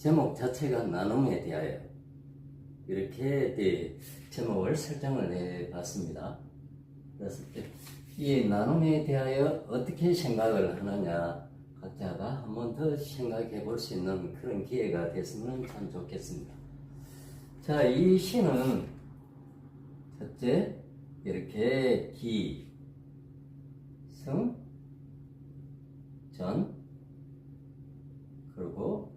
제목 자체가 나눔에 대하여 이렇게 제목을 설정을 해봤습니다. 그래서 이 나눔에 대하여 어떻게 생각을 하느냐 각자가 한 번 더 생각해 볼 수 있는 그런 기회가 됐으면 참 좋겠습니다. 자, 이 시는 첫째 이렇게 기, 승, 전, 그리고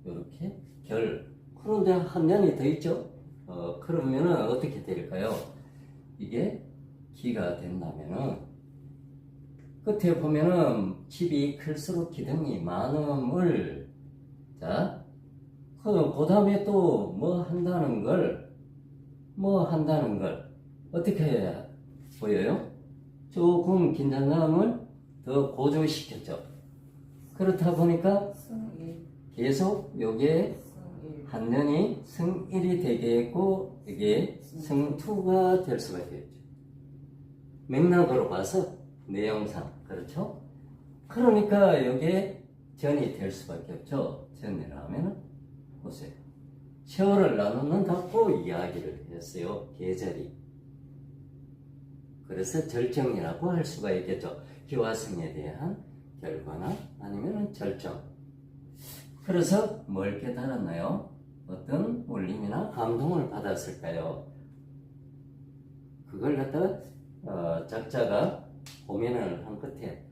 이렇게 결. 그런데 한 년이 더 있죠. 그러면은 어떻게 될까요? 이게 기가 된다면은 끝에 보면은 집이 클수록 기둥이 많음을, 자, 그 다음에 또 뭐 한다는 걸 어떻게 보여요? 조금 긴장감을 더 고조시켰죠. 그렇다 보니까 계속 요게 한 년이 승1이 되겠고 이게 승2가 될 수가 있겠죠. 맥락으로 봐서 내용상 그렇죠? 그러니까 요게 전이 될 수밖에 없죠. 전이라면 보세요. 세월을 나누는다고 이야기를 했어요. 계절이. 그래서 절정이라고 할 수가 있겠죠. 기와승에 대한 결과나 아니면 절정. 그래서 뭘 깨달았나요? 어떤 울림이나 감동을 받았을까요? 그걸 갖다가 작자가 고민을 한 끝에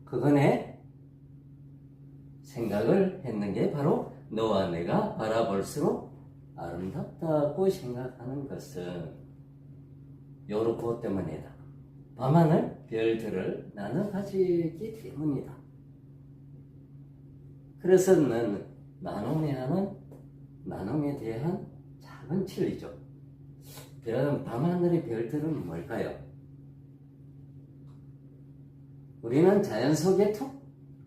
그거네 생각을 했는 게 바로 너와 내가 바라볼수록 아름답다고 생각하는 것은 요렇고 때문이다. 밤하늘 별들을 나눠 가지기 때문이다. 그래서 나눔에 대한 작은 진리죠. 밤하늘의 별들은 뭘까요? 우리는 자연 속에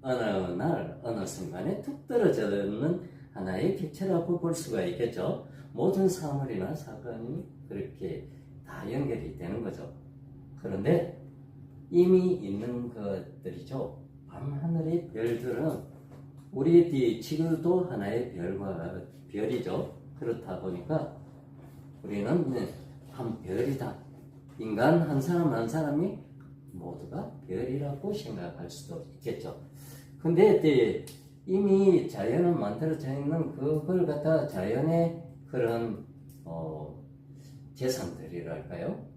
어느 순간에 툭 떨어져 있는 하나의 빛이라고 볼 수가 있겠죠. 모든 사물이나 사건이 그렇게 다 연결이 되는 거죠. 그런데 이미 있는 것들이죠. 밤하늘의 별들은 우리 지구도 하나의 별이죠. 그렇다 보니까 우리는 한 별이다. 인간 한 사람 한 사람이 모두가 별이라고 생각할 수도 있겠죠. 근데 이미 자연은 만들어져 있는 그걸 갖다 자연의 그런 재산들이랄까요?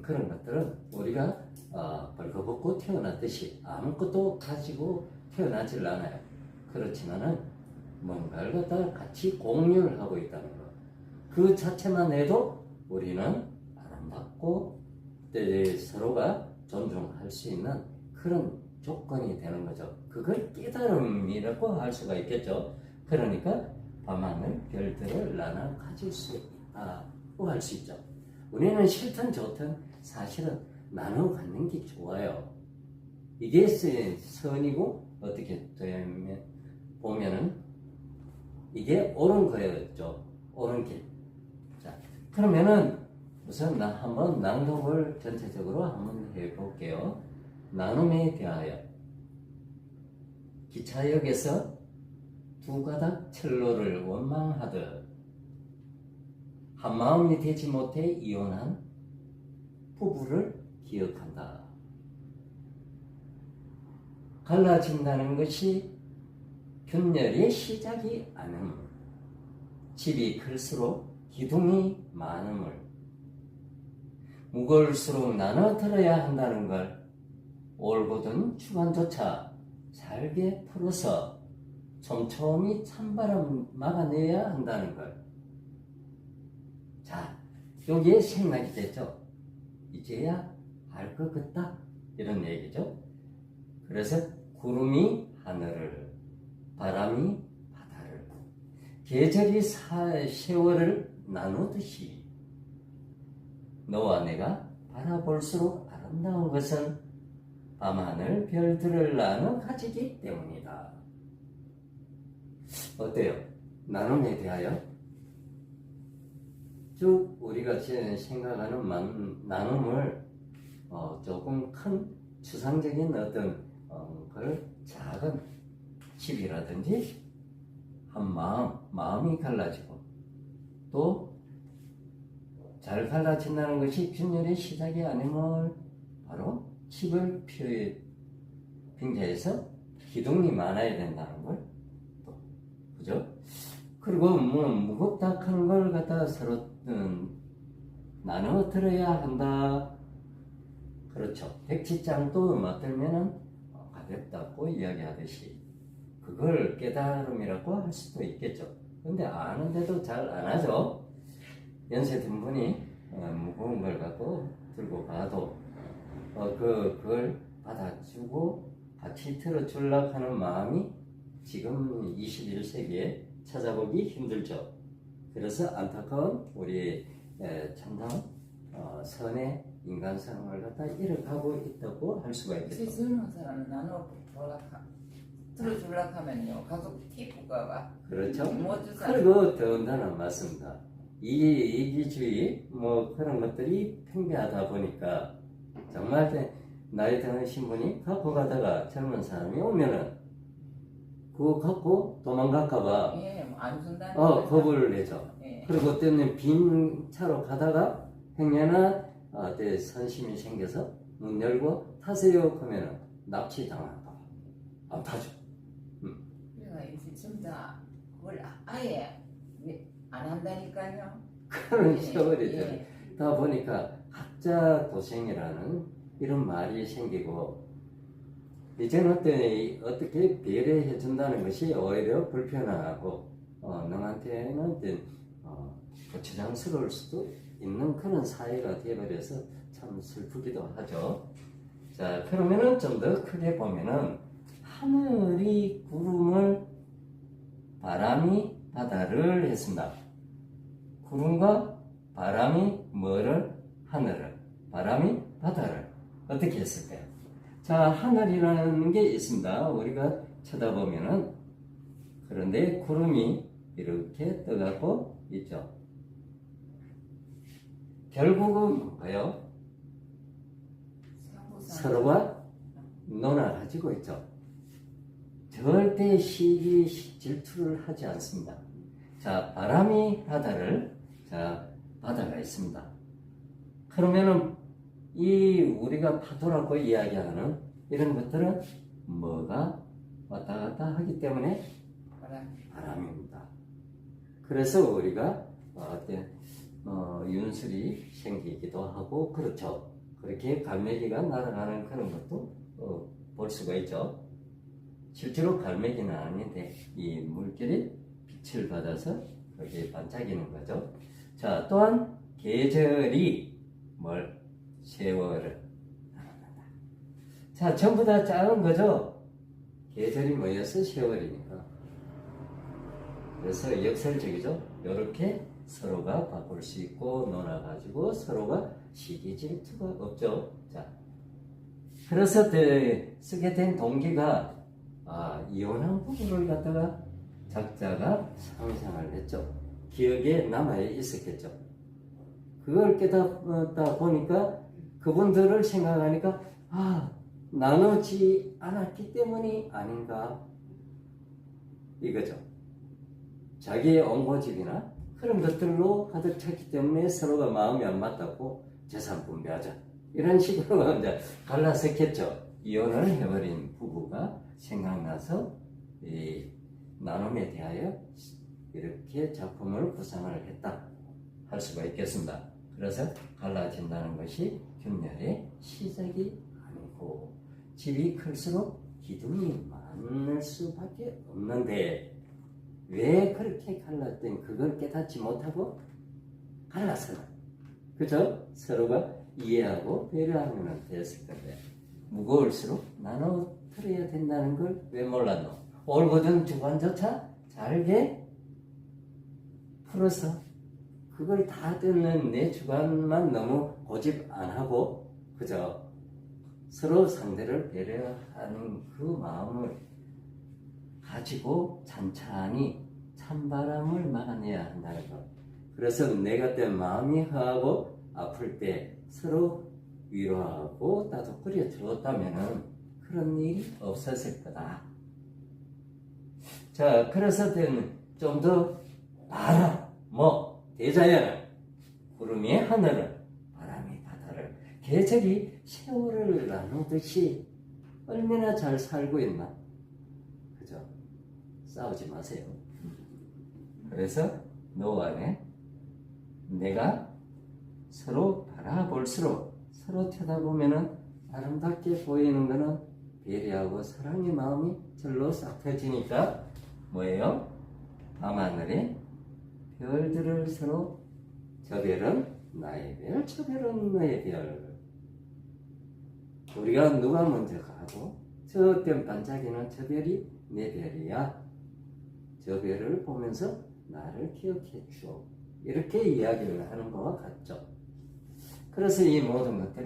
그런 것들은 우리가 벌거벗고 태어났듯이 아무것도 가지고 태어나질 않아요. 그렇지만은 뭔가를 갖다가 같이 공유를 하고 있다는 것. 그 자체만 해도 우리는 아름답고 서로가 존중할 수 있는 그런 조건이 되는 거죠. 그걸 깨달음이라고 할 수가 있겠죠. 그러니까 밤하늘 별들을 나눠 가질 수 있다고 할 수 있죠. 우리는 싫든 좋든 사실은 나눠 갖는 게 좋아요. 이게 선이고 어떻게 보면은 이게 옳은 거였죠. 옳은 길. 자, 그러면은 우선 한번 낭독을 전체적으로 한번 해볼게요. 나눔에 대하여. 기차역에서 두 가닥 철로를 원망하듯 한마음이 되지 못해 이혼한 부부를 기억한다. 갈라진다는 것이 균열의 시작이 아님, 집이 클수록 기둥이 많음을, 무거울수록 나눠 들어야 한다는 걸 올곧은 주관조차 잘게 풀어서 촘촘히 찬바람 막아내야 한다는 걸. 자, 여기에 생각이 됐죠. 이제야 알 것 같다 이런 얘기죠. 그래서 구름이 하늘을, 바람이 바다를, 계절이 세월을 나누듯이 너와 내가 바라볼수록 아름다운 것은 밤하늘 별들을 나눠 가지기 때문이다. 어때요? 나눔에 대하여 쭉 우리가 생각하는 나눔을 조금 큰 추상적인 어떤 걸 작은 집이라든지 한 마음이 갈라지고 또 잘 갈라진다는 것이 균열의 시작이 아니면 바로 집을 빙자해서 기둥이 많아야 된다는 걸 또, 그죠? 그리고 뭐 무겁다 하는 걸 갖다가 서로 나눠 들어야 한다. 그렇죠. 백지장도 맞들면은 가볍다고 이야기하듯이 그걸 깨달음이라고 할 수도 있겠죠. 근데 아는데도 잘 안 하죠. 연세 든 분이 무거운 걸 갖고 들고 가도 그걸 받아주고 같이 들어주려고 하는 마음이 지금 21세기에 찾아보기 힘들죠. 그래서 안타까운 우리 참다운 선의 인간상을 갖다 잃어가고 있다고 할 수가 있겠죠. 젊은 사람은 나눠 들어주려고 하면요 가족 티프가 그렇죠. 못 주잖아요. 그리고 더군다나 맞습니다. 이기주의 뭐 그런 것들이 팽배하다 보니까 정말 나이 드신 분이 갖고 가다가 젊은 사람이 오면은 그거 갖고 도망갈까봐 안 준다는 겁을 내죠. 그리고 때문에 빈 차로 가다가 행여나 선심이 생겨서 문 열고 타세요 하면은 납치 당할까봐 안 타죠. 그래가 이제 진짜 그걸 아예 안 한다니까요. 그런 세월이죠. 다 보니까 학자 도생이라는 이런 말이 생기고 이제는 어떻게 배려해 준다는 것이 오히려 불편하고 너한테는 고추장스러울 수도 있는 그런 사회가 되어버려서 참 슬프기도 하죠. 자, 그러면은 좀 더 크게 보면은 하늘이 구름을 바람이 바다를 했습니다. 구름과 바람이 뭐를? 하늘을, 바람이 바다를 어떻게 했을까요? 자, 하늘이라는 게 있습니다. 우리가 쳐다보면은 그런데 구름이 이렇게 떠갖고 있죠. 결국은 뭔가요? 서로가 논아가지고 있죠. 절대 시기 질투를 하지 않습니다. 자, 바람이 바다를, 자, 바다가 있습니다. 그러면은 우리가 파도라고 이야기하는 이런 것들은 뭐가 왔다 갔다 하기 때문에 바람입니다. 그래서 우리가 윤술이 생기기도 하고 그렇죠. 그렇게 갈매기가 날아가는 그런 것도 볼 수가 있죠. 실제로 갈매기는 아닌데 이 물결이 빛을 받아서 거기에 반짝이는 거죠. 자, 또한 계절이 세월을 나눈다. 자, 전부 다 작은 거죠. 계절이 뭐였어? 세월이니까. 그래서 역설적이죠. 이렇게 서로가 바꿀 수 있고 놀아가지고 서로가 시기 질투가 없죠. 자, 그래서 쓰게 된 동기가 이혼한 부부를 갖다가 작자가 상상을 했죠. 기억에 남아 있었겠죠. 그걸 깨닫다 보니까 그분들을 생각하니까 나누지 않았기 때문이 아닌가 이거죠. 자기의 옹고집이나 그런 것들로 가득 찼기 때문에 서로가 마음이 안 맞다고 재산 분배하자 이런 식으로 이제 갈라섰겠죠. 이혼을 해버린 부부가 생각나서 이 나눔에 대하여 이렇게 작품을 구상을 했다 할 수가 있겠습니다. 그래서 갈라진다는 것이 균열의 시작이 아니고 집이 클수록 기둥이 많을 수밖에 없는데 왜 그렇게 갈랐든 그걸 깨닫지 못하고 갈라서는 그죠? 서로가 이해하고 배려하면 됐을 건데 무거울수록 나눠 들어야 된다는 걸 왜 몰랐노? 올고든 주관조차 잘게 풀어서 그걸 다 듣는 내 주관만 너무 고집 안 하고 그저 서로 상대를 배려하는 그 마음을 가지고 찬찬히 찬바람을 막아내야 한다는 것. 그래서 내가 때 마음이 허하고 아플 때 서로 위로하고 따뜻거려 주었다면은 그런 일이 없었을 거다. 자, 그래서 좀 더 봐라. 뭐 대자연은 구름이 하늘을, 바람이 바다를, 계절이 세월을 나누듯이 얼마나 잘 살고 있나. 그죠? 싸우지 마세요. 그래서 노안에 내가 서로 바라볼수록, 서로 쳐다보면은 아름답게 보이는 거는 배려하고 사랑의 마음이 절로 싹 펴지니까 뭐예요? 밤하늘에 별들을 서로, 저 별은 나의 별, 저 별은 너의 별. 우리가 누가 먼저 가도 저 별 반짝이는 저 별이 내 별이야. 저 별을 보면서 나를 기억해 주오. 이렇게 이야기를 하는 것과 같죠. 그래서 이 모든 것들은